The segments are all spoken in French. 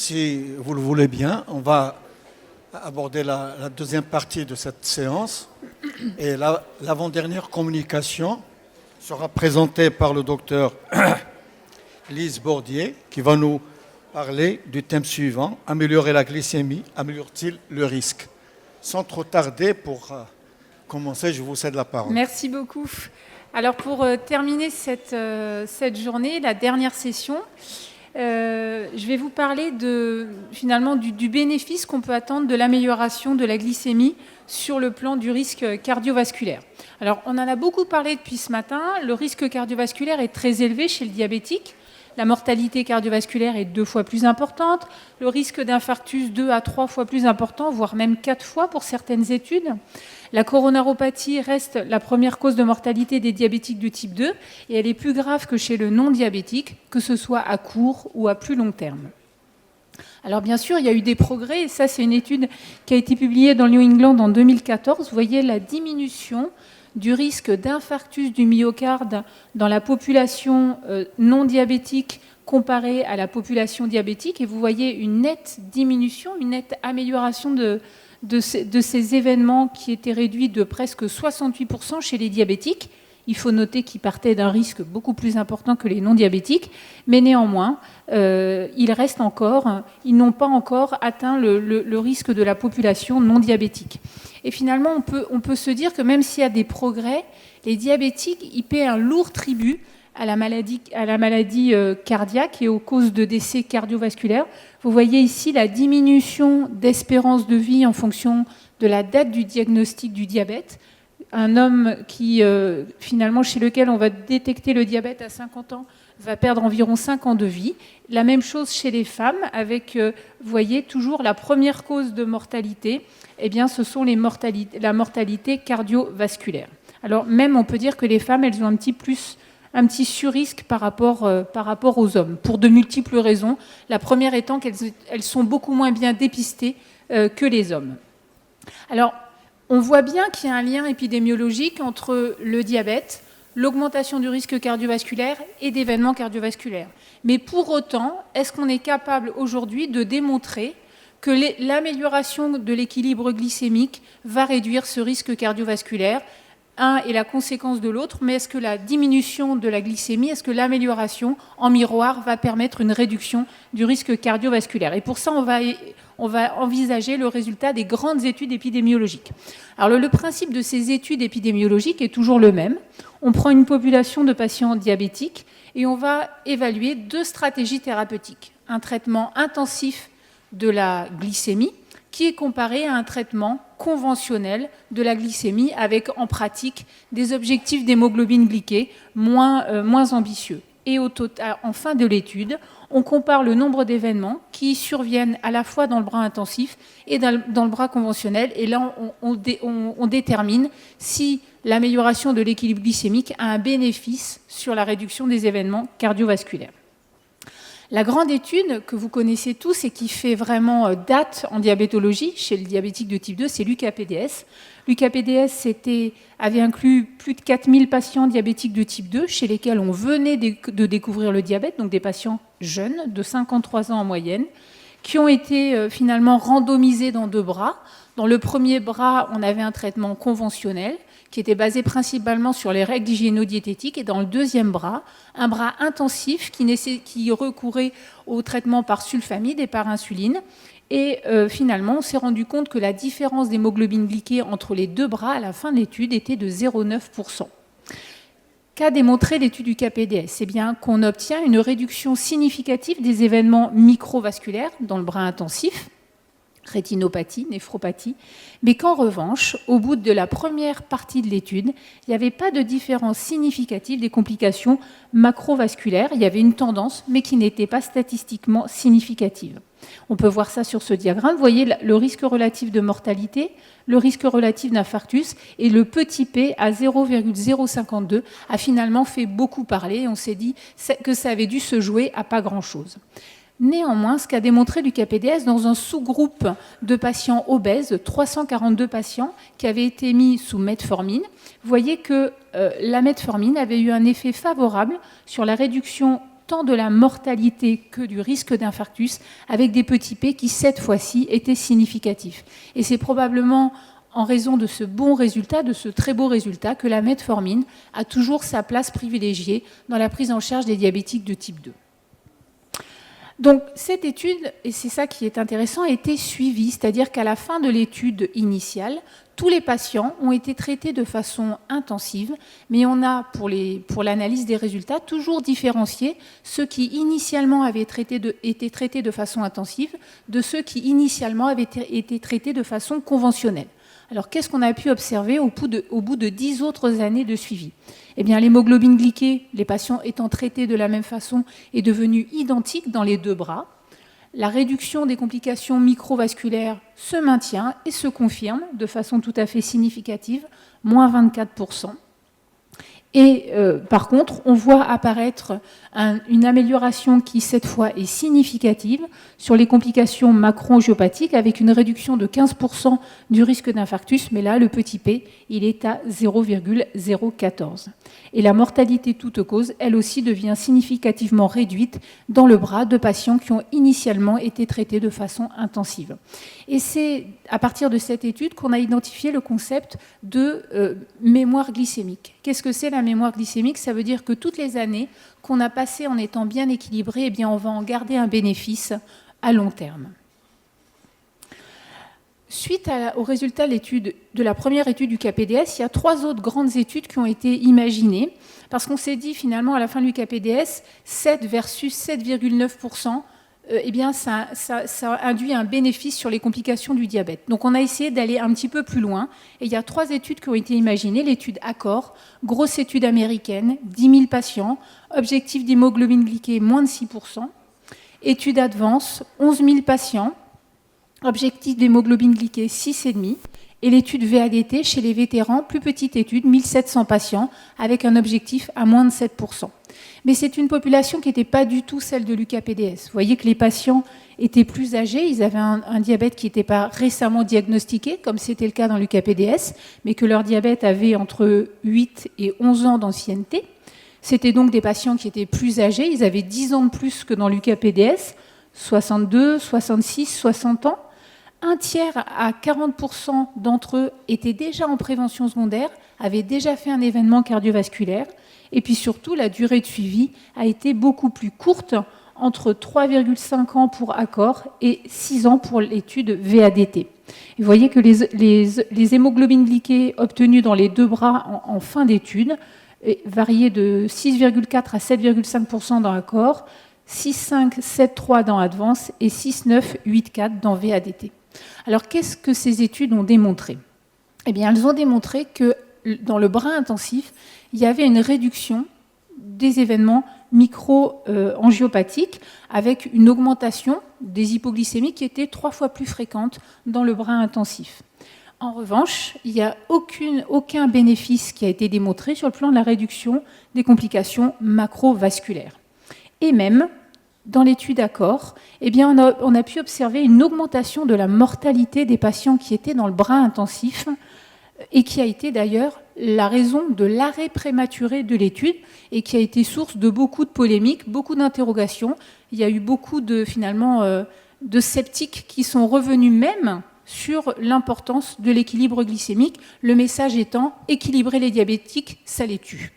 Si vous le voulez bien, on va aborder la deuxième partie de cette séance. Et l'avant-dernière communication sera présentée par le docteur Lise Bordier, qui va nous parler du thème suivant: améliorer la glycémie, améliore-t-il le risque? Sans trop tarder, pour commencer, je vous cède la parole. Merci beaucoup. Alors pour terminer cette journée, la dernière session, je vais vous parler finalement du bénéfice qu'on peut attendre de l'amélioration de la glycémie sur le plan du risque cardiovasculaire. Alors on en a beaucoup parlé depuis ce matin. Le risque cardiovasculaire est très élevé chez le diabétique. La mortalité cardiovasculaire est 2 fois plus importante. Le risque d'infarctus 2 à 3 fois plus important, voire même 4 fois pour certaines études. La coronaropathie reste la première cause de mortalité des diabétiques de type 2 et elle est plus grave que chez le non-diabétique, que ce soit à court ou à plus long terme. Alors bien sûr, il y a eu des progrès, et ça c'est une étude qui a été publiée dans New England en 2014. Vous voyez la diminution du risque d'infarctus du myocarde dans la population non diabétique comparée à la population diabétique, et vous voyez une nette diminution, une nette amélioration de ces événements qui étaient réduits de presque 68% chez les diabétiques. Il faut noter qu'ils partaient d'un risque beaucoup plus important que les non-diabétiques, mais néanmoins, ils n'ont pas encore atteint le risque de la population non-diabétique. Et finalement, on peut se dire que même s'il y a des progrès, les diabétiques y paient un lourd tribut à la maladie cardiaque et aux causes de décès cardiovasculaires. Vous voyez ici la diminution d'espérance de vie en fonction de la date du diagnostic du diabète. Un homme finalement, chez lequel on va détecter le diabète à 50 ans va perdre environ 5 ans de vie. La même chose chez les femmes, avec, vous voyez, toujours la première cause de mortalité, eh bien, ce sont la mortalité cardiovasculaire. Alors même, on peut dire que les femmes, elles ont un petit surrisque par rapport aux hommes, pour de multiples raisons. La première étant qu'elles sont beaucoup moins bien dépistées que les hommes. Alors, on voit bien qu'il y a un lien épidémiologique entre le diabète, l'augmentation du risque cardiovasculaire et d'événements cardiovasculaires. Mais pour autant, est-ce qu'on est capable aujourd'hui de démontrer que l'amélioration de l'équilibre glycémique va réduire ce risque cardiovasculaire? Un est la conséquence de l'autre, mais est-ce que la diminution de la glycémie, est-ce que l'amélioration en miroir va permettre une réduction du risque cardiovasculaire? Et pour ça, on va envisager le résultat des grandes études épidémiologiques. Alors le principe de ces études épidémiologiques est toujours le même. On prend une population de patients diabétiques et on va évaluer 2 stratégies thérapeutiques. Un traitement intensif de la glycémie, qui est comparé à un traitement conventionnel de la glycémie avec en pratique des objectifs d'hémoglobine glyquée moins ambitieux. Et en fin de l'étude, on compare le nombre d'événements qui surviennent à la fois dans le bras intensif et dans le bras conventionnel. Et là, on détermine si l'amélioration de l'équilibre glycémique a un bénéfice sur la réduction des événements cardiovasculaires. La grande étude que vous connaissez tous et qui fait vraiment date en diabétologie chez le diabétique de type 2, c'est l'UKPDS. L'UKPDS avait inclus plus de 4000 patients diabétiques de type 2 chez lesquels on venait de découvrir le diabète, donc des patients jeunes de 53 ans en moyenne, qui ont été finalement randomisés dans 2 bras. Dans le premier bras, on avait un traitement conventionnel qui était basé principalement sur les règles d'hygiéno-diététique, et dans le deuxième bras, un bras intensif qui recourait au traitement par sulfamide et par insuline. Et finalement, on s'est rendu compte que la différence d'hémoglobine glyquée entre les 2 bras à la fin de l'étude était de 0,9%. Qu'a démontré l'étude du KPDS? C'est bien qu'on obtient une réduction significative des événements microvasculaires dans le bras intensif, rétinopathie, néphropathie, mais qu'en revanche, au bout de la première partie de l'étude, il n'y avait pas de différence significative des complications macrovasculaires. Il y avait une tendance, mais qui n'était pas statistiquement significative. On peut voir ça sur ce diagramme. Vous voyez le risque relatif de mortalité, le risque relatif d'infarctus, et le petit p à 0,052 a finalement fait beaucoup parler. On s'est dit que ça avait dû se jouer à pas grand-chose. Néanmoins, ce qu'a démontré l'UKPDS dans un sous-groupe de patients obèses, 342 patients qui avaient été mis sous metformine, vous voyez que la metformine avait eu un effet favorable sur la réduction tant de la mortalité que du risque d'infarctus, avec des petits p qui, cette fois-ci, étaient significatifs. Et c'est probablement en raison de ce bon résultat, de ce très beau résultat, que la metformine a toujours sa place privilégiée dans la prise en charge des diabétiques de type 2. Donc cette étude, et c'est ça qui est intéressant, a été suivie, c'est-à-dire qu'à la fin de l'étude initiale, tous les patients ont été traités de façon intensive, mais on a, pour l'analyse des résultats, toujours différencié ceux qui initialement avaient été traités de façon intensive de ceux qui initialement avaient été traités de façon conventionnelle. Alors, qu'est-ce qu'on a pu observer au bout de 10 autres années de suivi? Eh bien, l'hémoglobine glyquée, les patients étant traités de la même façon, est devenue identique dans les deux bras. La réduction des complications microvasculaires se maintient et se confirme de façon tout à fait significative, moins 24%. Et par contre, on voit apparaître une amélioration qui, cette fois, est significative sur les complications macro-angiopathiques avec une réduction de 15% du risque d'infarctus, mais là, le petit p, il est à 0,014. Et la mortalité toute cause, elle aussi, devient significativement réduite dans le bras de patients qui ont initialement été traités de façon intensive. Et c'est à partir de cette étude qu'on a identifié le concept de mémoire glycémique. Qu'est-ce que c'est la mémoire glycémique? Ça veut dire que toutes les années qu'on a passées en étant bien équilibré, eh bien, on va en garder un bénéfice à long terme. Suite aux résultats de la première étude du KPDS, il y a 3 autres grandes études qui ont été imaginées, parce qu'on s'est dit finalement à la fin du KPDS, 7 versus 7,9%, eh bien, ça induit un bénéfice sur les complications du diabète. Donc on a essayé d'aller un petit peu plus loin, et il y a 3 études qui ont été imaginées. L'étude ACCORD, grosse étude américaine, 10 000 patients, objectif d'hémoglobine glyquée moins de 6%. Étude ADVANCE, 11 000 patients, objectif d'hémoglobine glyquée 6,5%. Et l'étude VADT chez les vétérans, plus petite étude, 1700 patients, avec un objectif à moins de 7%. Mais c'est une population qui n'était pas du tout celle de l'UKPDS. Vous voyez que les patients étaient plus âgés, ils avaient un diabète qui n'était pas récemment diagnostiqué, comme c'était le cas dans l'UKPDS, mais que leur diabète avait entre 8 et 11 ans d'ancienneté. C'était donc des patients qui étaient plus âgés, ils avaient 10 ans de plus que dans l'UKPDS, 62, 66, 60 ans. Un tiers à 40% d'entre eux étaient déjà en prévention secondaire, avaient déjà fait un événement cardiovasculaire. Et puis surtout, la durée de suivi a été beaucoup plus courte, entre 3,5 ans pour ACCORD et 6 ans pour l'étude VADT. Et vous voyez que les hémoglobines glyquées obtenues dans les deux bras en fin d'étude variaient de 6,4 à 7,5% dans ACCORD, 6,5, 7,3 dans ADVANCE et 6,9, 8,4 dans VADT. Alors, qu'est-ce que ces études ont démontré? Eh bien, elles ont démontré que dans le bras intensif, il y avait une réduction des événements micro-angiopathiques avec une augmentation des hypoglycémies qui était 3 fois plus fréquente dans le bras intensif. En revanche, il n'y a aucun bénéfice qui a été démontré sur le plan de la réduction des complications macrovasculaires. Et même, dans l'étude ACCORD, eh bien, on a pu observer une augmentation de la mortalité des patients qui étaient dans le bras intensif et qui a été d'ailleurs la raison de l'arrêt prématuré de l'étude et qui a été source de beaucoup de polémiques, beaucoup d'interrogations. Il y a eu beaucoup de sceptiques qui sont revenus même sur l'importance de l'équilibre glycémique, le message étant « équilibrer les diabétiques, ça les tue ».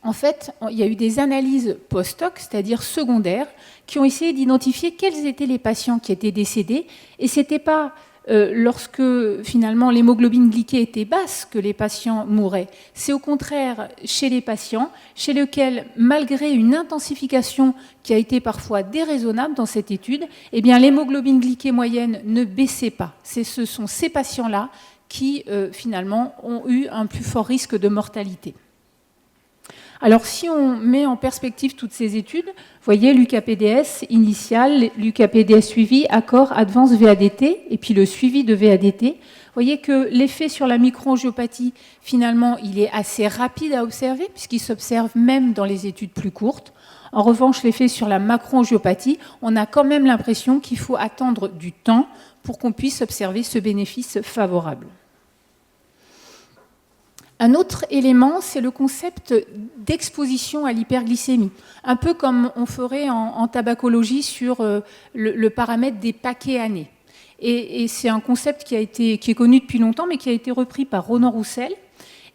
En fait, il y a eu des analyses post-hoc, c'est-à-dire secondaires, qui ont essayé d'identifier quels étaient les patients qui étaient décédés. Et ce n'était pas lorsque finalement l'hémoglobine glyquée était basse que les patients mouraient. C'est au contraire chez les patients chez lesquels, malgré une intensification qui a été parfois déraisonnable dans cette étude, eh bien, l'hémoglobine glyquée moyenne ne baissait pas. Ce sont ces patients-là qui finalement ont eu un plus fort risque de mortalité. Alors, si on met en perspective toutes ces études, vous voyez l'UKPDS initial, l'UKPDS suivi, ACCORD, ADVANCE, VADT, et puis le suivi de VADT. Vous voyez que l'effet sur la microangiopathie, finalement, il est assez rapide à observer, puisqu'il s'observe même dans les études plus courtes. En revanche, l'effet sur la macroangiopathie, on a quand même l'impression qu'il faut attendre du temps pour qu'on puisse observer ce bénéfice favorable. Un autre élément, c'est le concept d'exposition à l'hyperglycémie, un peu comme on ferait en tabacologie sur le paramètre des paquets années. Et c'est un concept qui est connu depuis longtemps, mais qui a été repris par Ronan Roussel,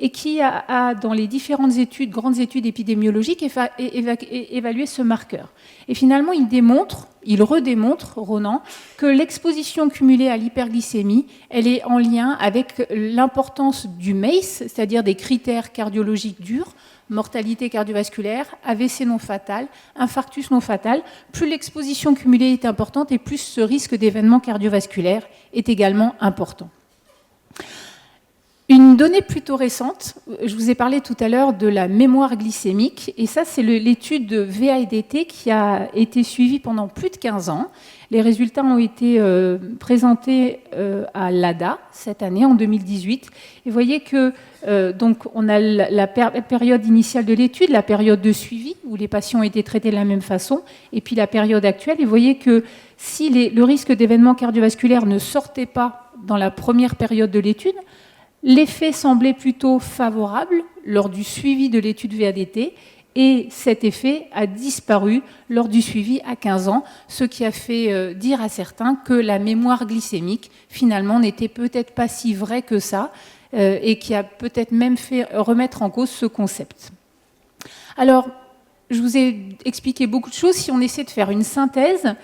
et qui a dans les différentes études, grandes études épidémiologiques, évalué ce marqueur. Et finalement, il redémontre, Ronan, que l'exposition cumulée à l'hyperglycémie, elle est en lien avec l'importance du MACE, c'est-à-dire des critères cardiologiques durs, mortalité cardiovasculaire, AVC non fatal, infarctus non fatal. Plus l'exposition cumulée est importante et plus ce risque d'événement cardiovasculaire est également important. Une donnée plutôt récente, je vous ai parlé tout à l'heure de la mémoire glycémique, et ça c'est l'étude de VADT qui a été suivie pendant plus de 15 ans. Les résultats ont été présentés à l'ADA cette année, en 2018. Et vous voyez que donc on a la période initiale de l'étude, la période de suivi, où les patients ont été traités de la même façon, et puis la période actuelle. Et vous voyez que si le risque d'événement cardiovasculaire ne sortait pas dans la première période de l'étude, l'effet semblait plutôt favorable lors du suivi de l'étude VADT et cet effet a disparu lors du suivi à 15 ans, ce qui a fait dire à certains que la mémoire glycémique, finalement, n'était peut-être pas si vraie que ça et qui a peut-être même fait remettre en cause ce concept. Alors, je vous ai expliqué beaucoup de choses. Si on essaie de faire une synthèse,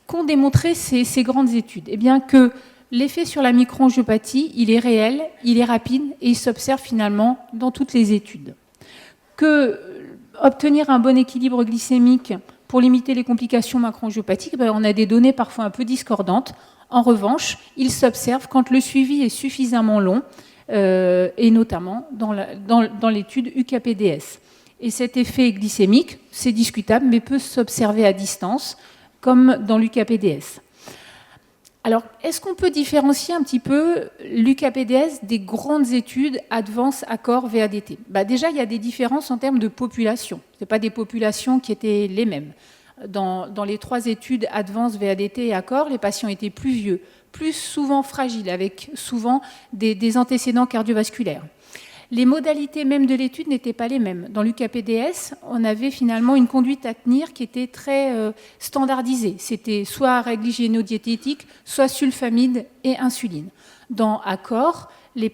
qu'ont démontré ces grandes études? Eh bien que l'effet sur la microangiopathie, il est réel, il est rapide et il s'observe finalement dans toutes les études. Que obtenir un bon équilibre glycémique pour limiter les complications macroangiopathiques, on a des données parfois un peu discordantes. En revanche, il s'observe quand le suivi est suffisamment long et notamment dans l'étude UKPDS. Et cet effet glycémique, c'est discutable, mais peut s'observer à distance, comme dans l'UKPDS. Alors, est-ce qu'on peut différencier un petit peu l'UKPDS des grandes études Advance, Accord, VADT? Déjà, il y a des différences en termes de population. Ce pas des populations qui étaient les mêmes. Dans les 3 études Advance, VADT et Accord, les patients étaient plus vieux, plus souvent fragiles, avec souvent des antécédents cardiovasculaires. Les modalités même de l'étude n'étaient pas les mêmes. Dans l'UKPDS, on avait finalement une conduite à tenir qui était très standardisée. C'était soit règle hygiéno-diététique, soit sulfamide et insuline. Dans Accord, les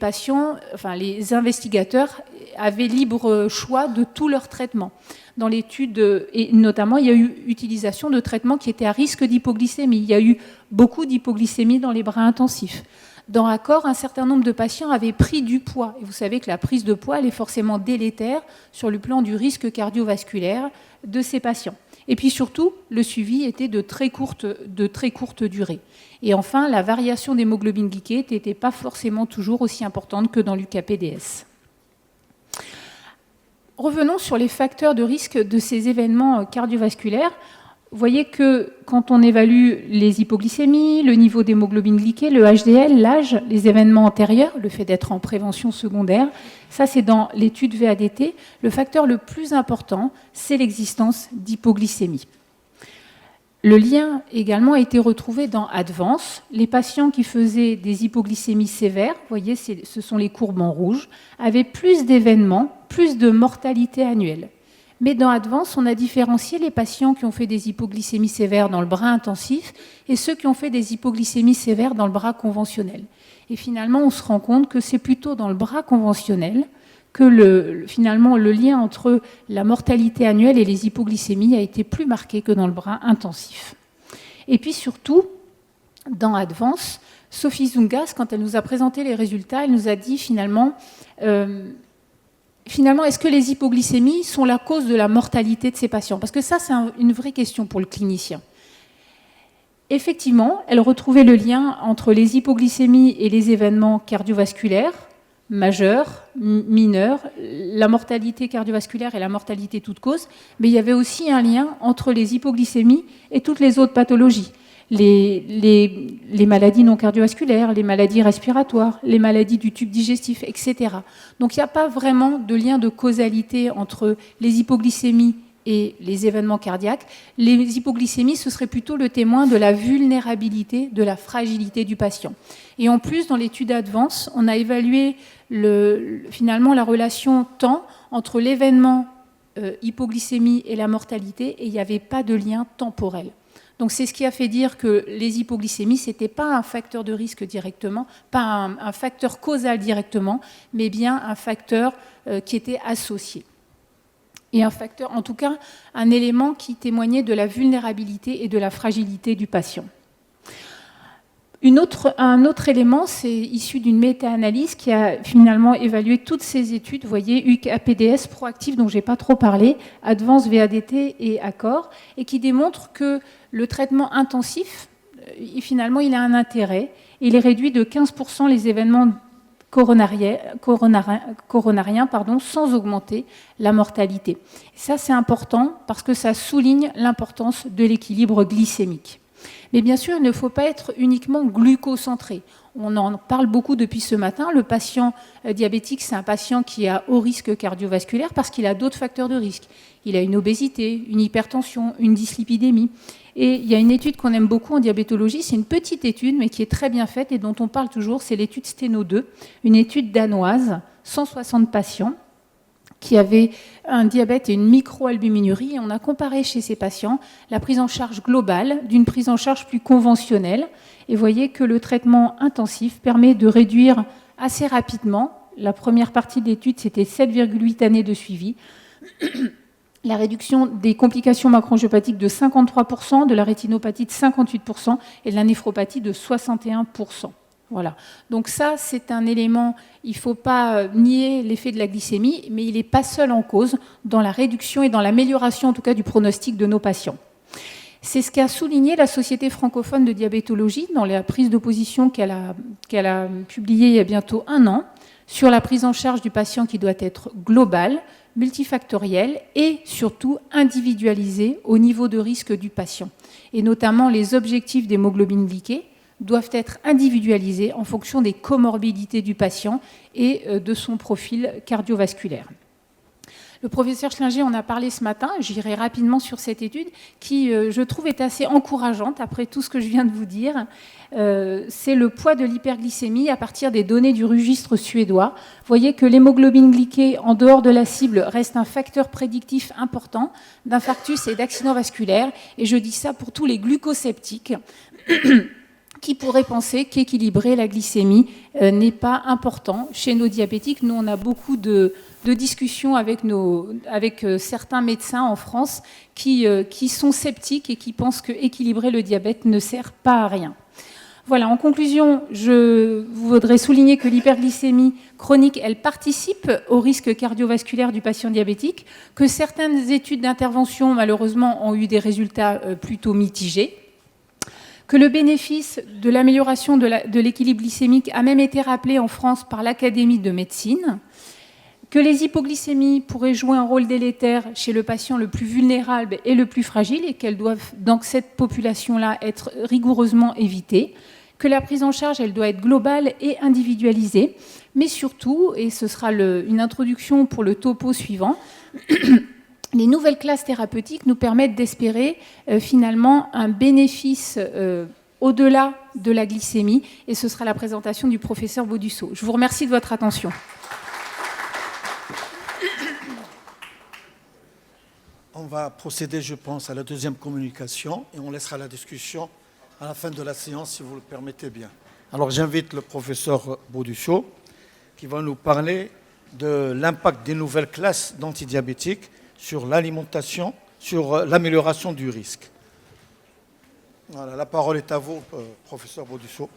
investigateurs avaient libre choix de tout leur traitement. Dans l'étude, et notamment, il y a eu utilisation de traitements qui étaient à risque d'hypoglycémie. Il y a eu beaucoup d'hypoglycémie dans les bras intensifs. Dans Accord, un certain nombre de patients avaient pris du poids. Et vous savez que la prise de poids, elle est forcément délétère sur le plan du risque cardiovasculaire de ces patients. Et puis surtout, le suivi était de très courte durée. Et enfin, la variation d'hémoglobine glyquée n'était pas forcément toujours aussi importante que dans l'UKPDS. Revenons sur les facteurs de risque de ces événements cardiovasculaires. Vous voyez que quand on évalue les hypoglycémies, le niveau d'hémoglobine glyquée, le HDL, l'âge, les événements antérieurs, le fait d'être en prévention secondaire, ça c'est dans l'étude VADT, le facteur le plus important, c'est l'existence d'hypoglycémie. Le lien également a été retrouvé dans Advance. Les patients qui faisaient des hypoglycémies sévères, vous voyez, ce sont les courbes en rouge, avaient plus d'événements, plus de mortalité annuelle. Mais dans Advance, on a différencié les patients qui ont fait des hypoglycémies sévères dans le bras intensif et ceux qui ont fait des hypoglycémies sévères dans le bras conventionnel. Et finalement, on se rend compte que c'est plutôt dans le bras conventionnel que finalement le lien entre la mortalité annuelle et les hypoglycémies a été plus marqué que dans le bras intensif. Et puis surtout, dans Advance, Sophie Zungas, quand elle nous a présenté les résultats, elle nous a dit finalement, est-ce que les hypoglycémies sont la cause de la mortalité de ces patients? Parce que ça, c'est une vraie question pour le clinicien. Effectivement, elle retrouvait le lien entre les hypoglycémies et les événements cardiovasculaires, majeurs, mineurs, la mortalité cardiovasculaire et la mortalité toute cause, mais il y avait aussi un lien entre les hypoglycémies et toutes les autres pathologies. Les maladies non cardiovasculaires, les maladies respiratoires, les maladies du tube digestif, etc. Donc il n'y a pas vraiment de lien de causalité entre les hypoglycémies et les événements cardiaques, les hypoglycémies, ce serait plutôt le témoin de la vulnérabilité, de la fragilité du patient. Et en plus, dans l'étude Advance, on a évalué finalement la relation temps entre l'événement hypoglycémie et la mortalité, et il n'y avait pas de lien temporel. Donc c'est ce qui a fait dire que les hypoglycémies, ce n'était pas un facteur de risque directement, pas un facteur causal directement, mais bien un facteur qui était associé. Et un facteur, en tout cas, un élément qui témoignait de la vulnérabilité et de la fragilité du patient. Un autre élément, c'est issu d'une méta-analyse qui a finalement évalué toutes ces études, vous voyez, UCAPDS, Proactif, dont je n'ai pas trop parlé, Advance, VADT et Accor, et qui démontre que le traitement intensif, finalement, il a un intérêt. Il est réduit de 15% les événements coronariens, sans augmenter la mortalité. Et ça, c'est important parce que ça souligne l'importance de l'équilibre glycémique. Mais bien sûr, il ne faut pas être uniquement glucocentré. On en parle beaucoup depuis ce matin. Le patient diabétique, c'est un patient qui est à haut risque cardiovasculaire parce qu'il a d'autres facteurs de risque. Il a une obésité, une hypertension, une dyslipidémie. Et il y a une étude qu'on aime beaucoup en diabétologie, c'est une petite étude, mais qui est très bien faite et dont on parle toujours, c'est l'étude Steno 2, une étude danoise, 160 patients qui avaient un diabète et une microalbuminurie. Et on a comparé chez ces patients la prise en charge globale d'une prise en charge plus conventionnelle. Et vous voyez que le traitement intensif permet de réduire assez rapidement. La première partie de l'étude, c'était 7,8 années de suivi. La réduction des complications macroangiopathiques de 53%, de la rétinopathie de 58% et de la néphropathie de 61%. Voilà. Donc ça, c'est un élément, il ne faut pas nier l'effet de la glycémie, mais il n'est pas seul en cause dans la réduction et dans l'amélioration, en tout cas, du pronostic de nos patients. C'est ce qu'a souligné la Société francophone de diabétologie dans la prise de position qu'elle a publiée il y a bientôt 1 an sur la prise en charge du patient qui doit être globale, multifactorielle et surtout individualisée au niveau de risque du patient. Et notamment les objectifs d'hémoglobine glyquée doivent être individualisés en fonction des comorbidités du patient et de son profil cardiovasculaire. Le professeur Schlinger en a parlé ce matin, j'irai rapidement sur cette étude, qui, je trouve, est assez encourageante après tout ce que je viens de vous dire. C'est le poids de l'hyperglycémie à partir des données du registre suédois. Vous voyez que l'hémoglobine glyquée, en dehors de la cible, reste un facteur prédictif important d'infarctus et d'accident vasculaire. Et je dis ça pour tous les glucosceptiques qui pourraient penser qu'équilibrer la glycémie n'est pas important chez nos diabétiques. Nous, on a beaucoup de discussions avec certains médecins en France qui sont sceptiques et qui pensent qu'équilibrer le diabète ne sert pas à rien. Voilà, en conclusion, je voudrais souligner que l'hyperglycémie chronique, elle participe au risque cardiovasculaire du patient diabétique, que certaines études d'intervention, malheureusement, ont eu des résultats plutôt mitigés, que le bénéfice de l'amélioration de l'équilibre glycémique a même été rappelé en France par l'Académie de médecine, que les hypoglycémies pourraient jouer un rôle délétère chez le patient le plus vulnérable et le plus fragile et qu'elles doivent, dans cette population-là, être rigoureusement évitées, que la prise en charge, elle doit être globale et individualisée, mais surtout, et ce sera une introduction pour le topo suivant, les nouvelles classes thérapeutiques nous permettent d'espérer finalement un bénéfice au-delà de la glycémie, et ce sera la présentation du professeur Baudusseau. Je vous remercie de votre attention. On va procéder, je pense, à la deuxième communication et on laissera la discussion à la fin de la séance, si vous le permettez bien. Alors j'invite le professeur Baudusseau qui va nous parler de l'impact des nouvelles classes d'antidiabétiques sur l'alimentation, sur l'amélioration du risque. Voilà, la parole est à vous, professeur Baudusseau.